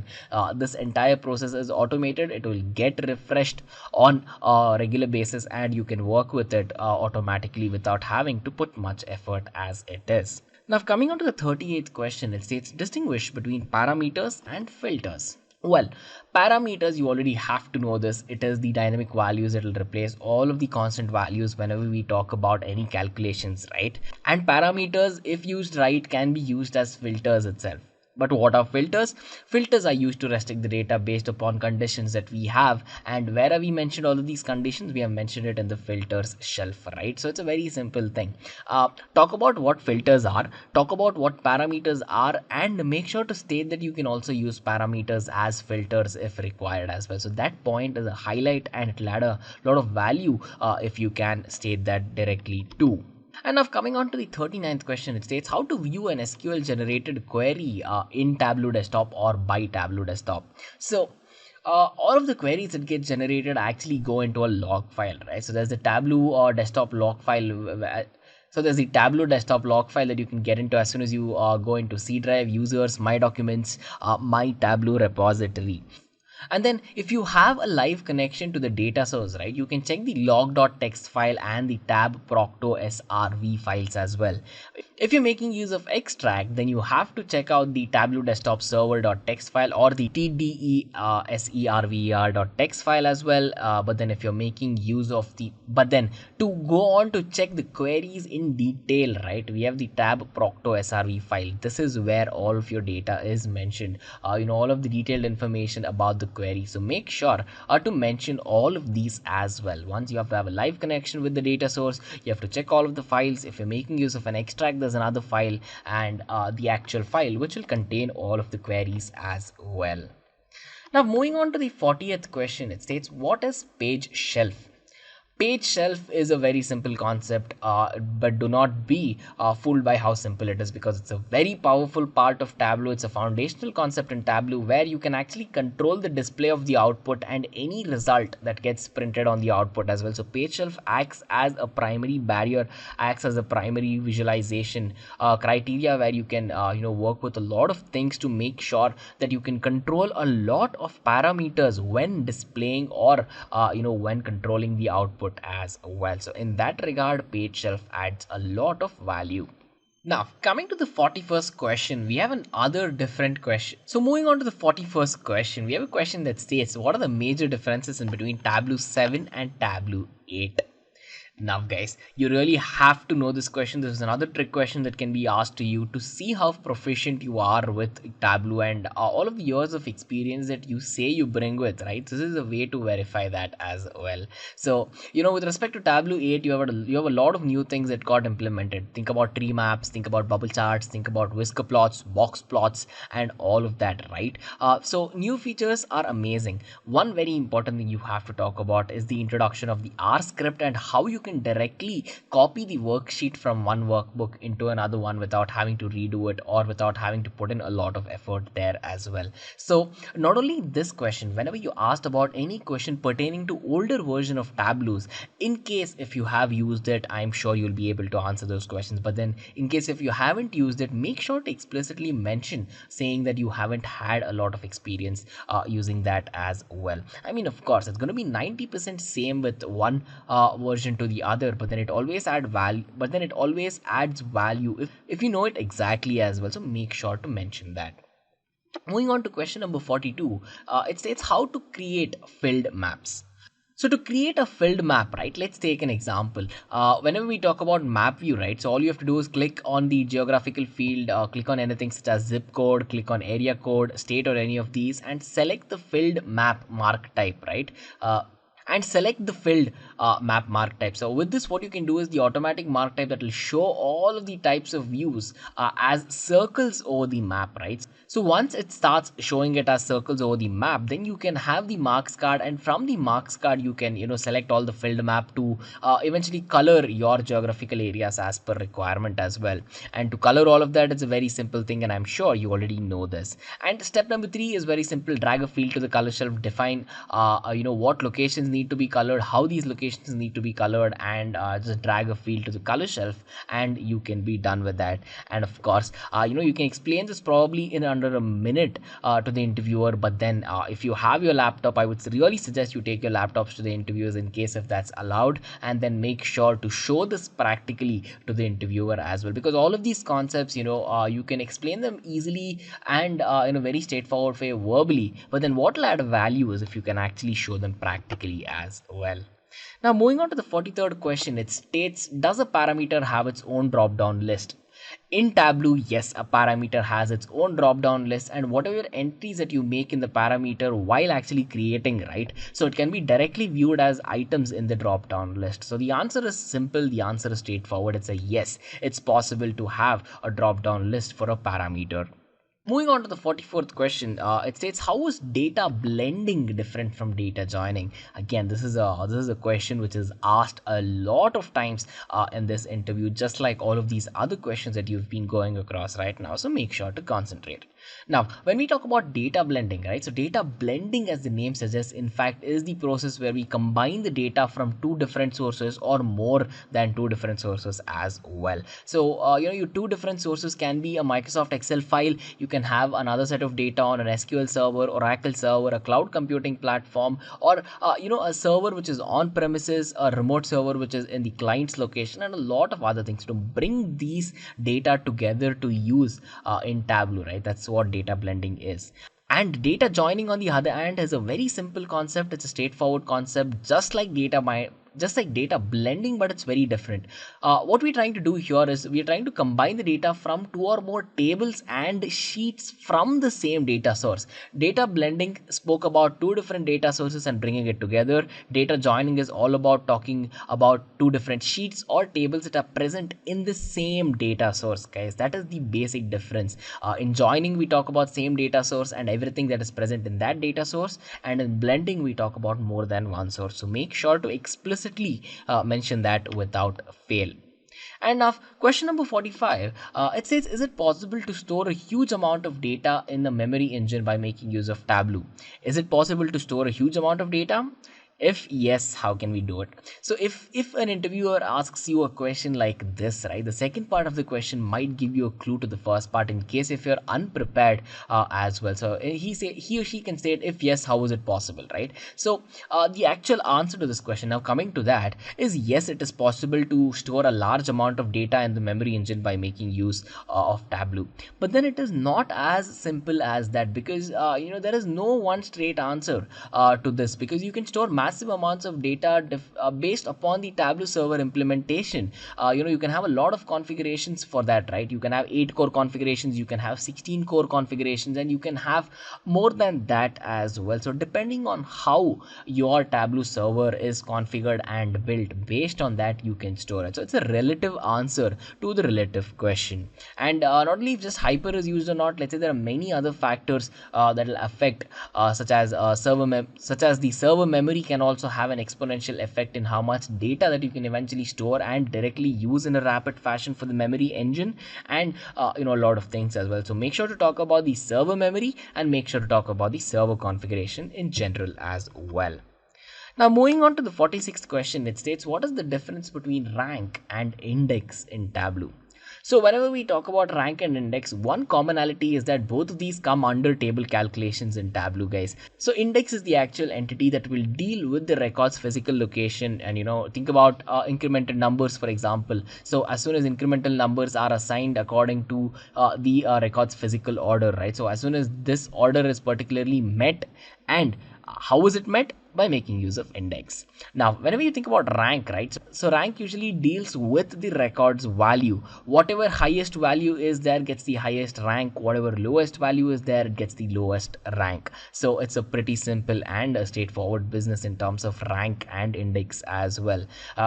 This entire process is automated. It will get refreshed on a regular basis, and you can work with it automatically without having to put much effort as it is. Now, coming on to the 38th question, it states, distinguish between parameters and filters. Well, parameters, you already have to know this. It is the dynamic values that will replace all of the constant values whenever we talk about any calculations, right? And parameters, if used right, can be used as filters itself. But what are filters? Filters are used to restrict the data based upon conditions that we have, and where we mentioned all of these conditions, we have mentioned it in the filters shelf, right? So it's a very simple thing. Talk about what filters are, talk about what parameters are, and make sure to state that you can also use parameters as filters if required as well. So that point is a highlight, and it'll add a lot of value if you can state that directly too. And now coming on to the 39th question, it states, how to view an SQL generated query in Tableau Desktop or by Tableau Desktop. So all of the queries that get generated actually go into a log file, right? So there's the Tableau or desktop log file. So there's the Tableau desktop log file that you can get into as soon as you go into C Drive, users, my documents, my Tableau repository. And then if you have a live connection to the data source, right, you can check the log.txt file and the tab procto srv files as well. If you're making use of extract, then you have to check out the Tableau desktop server.txt file or the tdeserver.txt file as well. But then if you're making use of to go on to check the queries in detail, right, we have the tab procto srv file. This is where all of your data is mentioned, all of the detailed information about the query. So make sure to mention all of these as well. Once you have to have a live connection with the data source, you have to check all of the files. If you're making use of an extract, there's another file, and the actual file which will contain all of the queries as well. Now moving on to the 40th question, it states, what is page shelf? Page shelf is a very simple concept, but do not be fooled by how simple it is, because it's a very powerful part of Tableau. It's a foundational concept in Tableau where you can actually control the display of the output and any result that gets printed on the output as well. So page shelf acts as a primary barrier, acts as a primary visualization criteria where you can work with a lot of things to make sure that you can control a lot of parameters when displaying or when controlling the output as well. So in that regard, page shelf adds a lot of value. Now, coming to the 41st question, we have another different question. So moving on to the 41st question, we have a question that states, what are the major differences in between Tableau 7 and Tableau 8? Now guys, you really have to know this question. This is another trick question that can be asked to you to see how proficient you are with Tableau and all of the years of experience that you say you bring with, right? This is a way to verify that as well. So, with respect to Tableau 8, you have a lot of new things that got implemented. Think about tree maps, think about bubble charts, think about whisker plots, box plots, and all of that, right? So new features are amazing. One very important thing you have to talk about is the introduction of the R script and how you can directly copy the worksheet from one workbook into another one without having to redo it or without having to put in a lot of effort there as well. So not only this question, whenever you asked about any question pertaining to older version of Tableaus, in case if you have used it, I'm sure you'll be able to answer those questions. But then in case if you haven't used it, make sure to explicitly mention saying that you haven't had a lot of experience using that as well. I mean, of course, it's going to be 90% same with one version to the other, but then it always adds value if you know it exactly as well. So make sure to mention that. Moving on to question number 42, it states how to create filled maps. So to create a filled map, right, let's take an example. Whenever we talk about map view, right, so all you have to do is click on the geographical field, click on anything such as zip code, click on area code, state, or any of these, and select the filled map mark type, right? And select the filled map mark type. So with this, what you can do is the automatic mark type that will show all of the types of views as circles over the map, right? So once it starts showing it as circles over the map, then you can have the marks card, and from the marks card you can select all the filled map to eventually color your geographical areas as per requirement as well. And to color all of that, it's a very simple thing, and I'm sure you already know this. And step number 3 is very simple. Drag a field to the color shelf, define what locations need to be colored, how these locations need to be colored, and just drag a field to the color shelf and you can be done with that. And of course, you can explain this probably in under a minute to the interviewer, but then if you have your laptop, I would really suggest you take your laptops to the interviewers in case if that's allowed, and then make sure to show this practically to the interviewer as well, because all of these concepts, you can explain them easily and in a very straightforward way verbally, but then what will add value is if you can actually show them practically as well. Now moving on to the 43rd question, it states, does a parameter have its own drop down list? In Tableau, yes, a parameter has its own drop down list, and whatever entries that you make in the parameter while actually creating, right, so it can be directly viewed as items in the drop down list. So the answer is simple, the answer is straightforward. It's a yes, it's possible to have a drop down list for a parameter. Moving on to the 44th question, it states, how is data blending different from data joining? Again, this is a question which is asked a lot of times in this interview, just like all of these other questions that you've been going across right now. So make sure to concentrate. Now, when we talk about data blending, right, so data blending, as the name suggests, in fact is the process where we combine the data from two different sources or more than two different sources as well. So your two different sources can be a Microsoft Excel file, you can can have another set of data on an SQL server, Oracle server, a cloud computing platform, or a server which is on premises, a remote server which is in the client's location, and a lot of other things to bring these data together to use in Tableau, right? That's what data blending is. And data joining, on the other hand, is a very simple concept. It's a straightforward concept, just like data blending, but it's very different. What we're trying to do here is we're trying to combine the data from two or more tables and sheets from the same data source. Data blending spoke about two different data sources and bringing it together. Data joining is all about talking about two different sheets or tables that are present in the same data source, guys. That is the basic difference. In joining, we talk about same data source and everything that is present in that data source, and in blending, we talk about more than one source. So make sure to explicitly mention that without fail. And now, question number 45, it says, is it possible to store a huge amount of data in the memory engine by making use of Tableau? Is it possible to store a huge amount of data? If yes, how can we do it? So if an interviewer asks you a question like this, right, the second part of the question might give you a clue to the first part in case if you're unprepared as well. So he or she can state, if yes, how is it possible, right? So the actual answer to this question, now coming to that, is yes, it is possible to store a large amount of data in the memory engine by making use of Tableau. But then it is not as simple as that, because there is no one straight answer to this, because you can store massive amounts of data based upon the Tableau server implementation. You can have a lot of configurations for that, right? You can have 8 core configurations, you can have 16 core configurations, and you can have more than that as well. So depending on how your Tableau server is configured and built, based on that you can store it. So it's a relative answer to the relative question. And not only if just hyper is used or not, let's say there are many other factors that will affect, such as the server memory can also have an exponential effect in how much data that you can eventually store and directly use in a rapid fashion for the memory engine, and a lot of things as well. So make sure to talk about the server memory and make sure to talk about the server configuration in general as well. Now, moving on to the 46th question, it states, what is the difference between rank and index in Tableau? So whenever we talk about rank and index, one commonality is that both of these come under table calculations in Tableau, guys. So index is the actual entity that will deal with the record's physical location, and think about incremental numbers, for example. So as soon as incremental numbers are assigned according to the record's physical order, right? So as soon as this order is particularly met, and how is it met? By making use of index. Now, whenever you think about rank, right? So rank usually deals with the record's value. Whatever highest value is there gets the highest rank. Whatever lowest value is there gets the lowest rank. So it's a pretty simple and a straightforward business in terms of rank and index as well.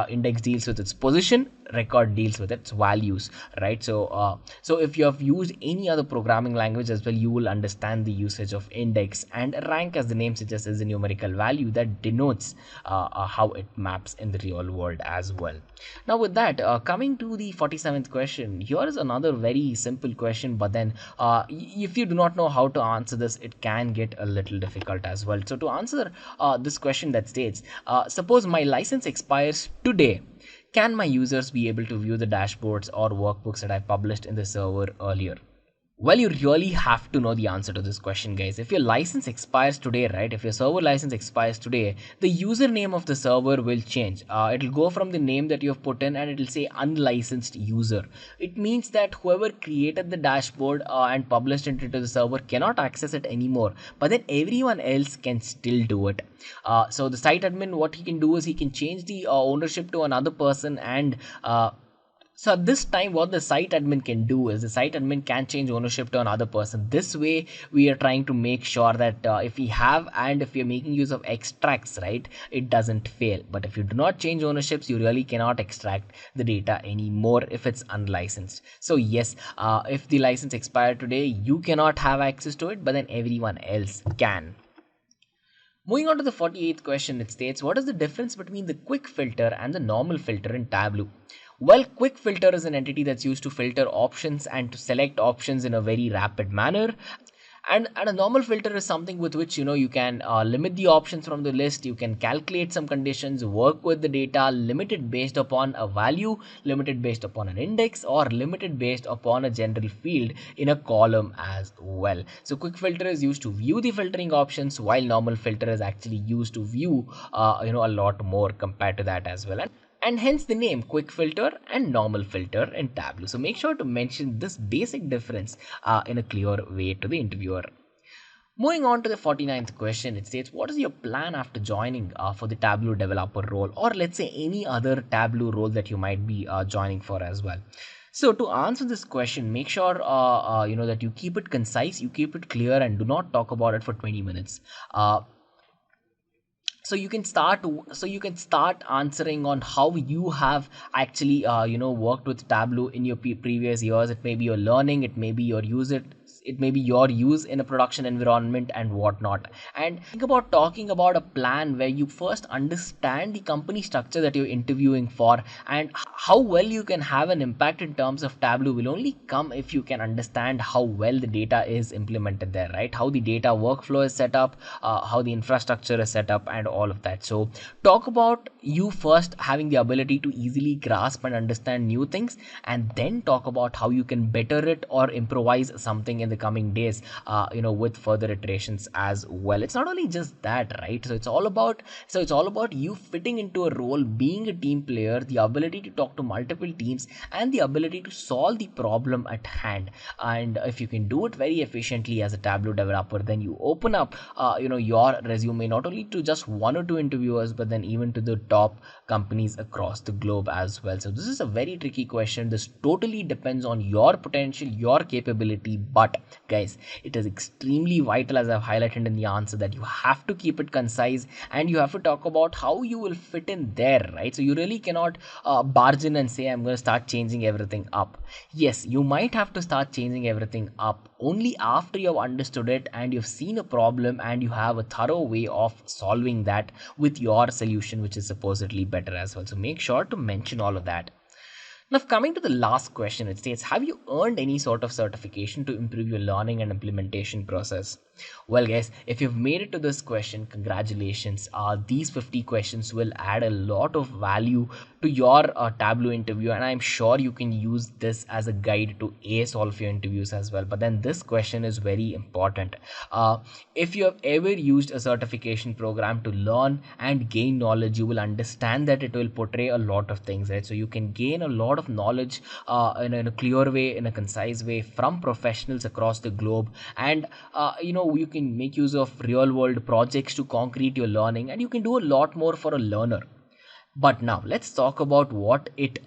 Index deals with its position, record deals with its values, right? So if you have used any other programming language as well, you will understand the usage of index. And rank, as the name suggests, is a numerical value that denotes how it maps in the real world as well. Now with that, coming to the 47th question, here is another very simple question, but then if you do not know how to answer this, it can get a little difficult as well. So to answer this question that states, suppose my license expires today, can my users be able to view the dashboards or workbooks that I published in the server earlier? Well, you really have to know the answer to this question, guys. If your license expires today, right? If your server license expires today, the username of the server will change. It'll go from the name that you have put in and it'll say unlicensed user. It means that whoever created the dashboard and published it into the server cannot access it anymore. But then everyone else can still do it. So the site admin, what he can do is he can change the ownership to another person, and so at this time, what the site admin can do is the site admin can change ownership to another person. This way, we are trying to make sure that if we have and if we are making use of extracts, right, it doesn't fail. But if you do not change ownerships, you really cannot extract the data anymore if it's unlicensed. So yes, if the license expired today, you cannot have access to it, but then everyone else can. Moving on to the 48th question, it states, what is the difference between the quick filter and the normal filter in Tableau? Well, quick filter is an entity that's used to filter options and to select options in a very rapid manner. And a normal filter is something with which you can limit the options from the list. You can calculate some conditions, work with the data, limit it based upon a value, limit it based upon an index, or limit it based upon a general field in a column as well. So quick filter is used to view the filtering options, while normal filter is actually used to view a lot more compared to that as well. And hence the name quick filter and normal filter in Tableau. So make sure to mention this basic difference in a clear way to the interviewer. Moving on to the 49th question, it states, what is your plan after joining for the Tableau developer role, or let's say any other Tableau role that you might be joining for as well? So to answer this question, make sure that you keep it concise, you keep it clear, and do not talk about it for 20 minutes. So you can start answering on how you have actually worked with Tableau in your previous years. It may be your learning, it may be your use in a production environment and whatnot. And think about talking about a plan where you first understand the company structure that you're interviewing for, and how well you can have an impact in terms of Tableau will only come if you can understand how well the data is implemented there, right? How the data workflow is set up, how the infrastructure is set up, and all of that. So talk about you first having the ability to easily grasp and understand new things, and then talk about how you can better it or improvise something in the coming days, with further iterations as well. It's not only just that, right? So it's all about you fitting into a role, being a team player, the ability to talk to multiple teams, and the ability to solve the problem at hand. And if you can do it very efficiently as a Tableau developer, then you open up your resume not only to just one or two interviewers, but then even to the top companies across the globe as well. So this is a very tricky question. This totally depends on your potential, your capability, but guys, it is extremely vital, as I've highlighted in the answer, that you have to keep it concise and you have to talk about how you will fit in there, right? So you really cannot barge in and say, I'm going to start changing everything up. Yes, you might have to start changing everything up only after you have understood it and you've seen a problem and you have a thorough way of solving that with your solution, which is supposedly better as well. So make sure to mention all of that. Now, coming to the last question, it states, have you earned any sort of certification to improve your learning and implementation process? Well, guys, if you've made it to this question, congratulations. These 50 questions will add a lot of value to your Tableau interview, and I'm sure you can use this as a guide to ace all of your interviews as well. But then this question is very important. If you have ever used a certification program to learn and gain knowledge, you will understand that it will portray a lot of things, right? So you can gain a lot of knowledge in a clear way, in a concise way, from professionals across the globe. And you can make use of real world projects to concrete your learning, and you can do a lot more for a learner. But now let's talk about what it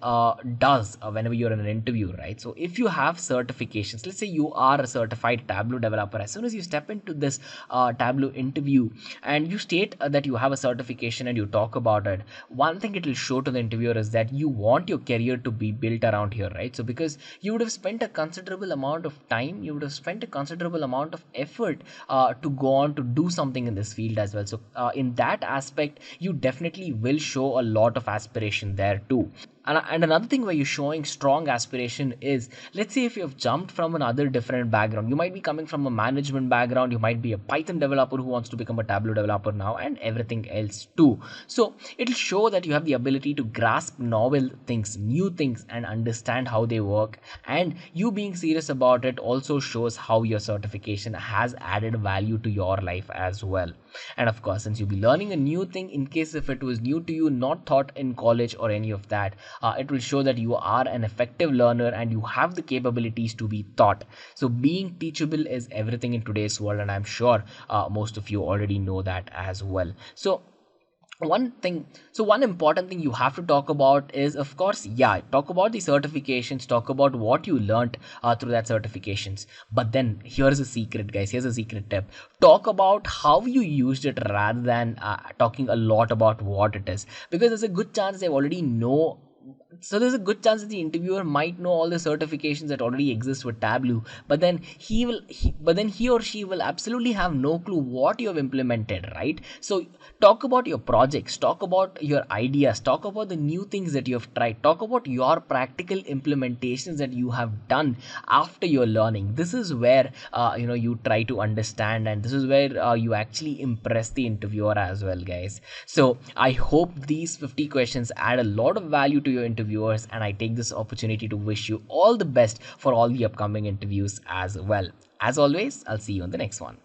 does whenever you're in an interview, right? So if you have certifications, let's say you are a certified Tableau developer, as soon as you step into this Tableau interview and you state that you have a certification and you talk about it, one thing it will show to the interviewer is that you want your career to be built around here, right? So because you would have spent a considerable amount of time, you would have spent a considerable amount of effort to go on to do something in this field as well. So in that aspect, you definitely will show a lot of aspiration there too. And another thing where you're showing strong aspiration is, let's say if you've jumped from another different background, you might be coming from a management background, you might be a Python developer who wants to become a Tableau developer now, and everything else too. So it'll show that you have the ability to grasp novel things, new things, and understand how they work. And you being serious about it also shows how your certification has added value to your life as well. And of course, since you'll be learning a new thing, in case if it was new to you, not taught in college or any of that, it will show that you are an effective learner and you have the capabilities to be taught. So being teachable is everything in today's world, and I'm sure most of you already know that as well. So one important thing you have to talk about is, of course, talk about the certifications, talk about what you learned through that certifications. But then here's a secret, guys. Here's a secret tip. Talk about how you used it rather than talking a lot about what it is, because there's a good chance they already know So there's a good chance that the interviewer might know all the certifications that already exist with Tableau, but then he or she will absolutely have no clue what you have implemented, right? So talk about your projects, talk about your ideas, talk about the new things that you have tried, talk about your practical implementations that you have done after your learning. This is where you try to understand, and this is where you actually impress the interviewer as well, guys. So I hope these 50 questions add a lot of value to your interviewers, and I take this opportunity to wish you all the best for all the upcoming interviews as well. As always, I'll see you on the next one.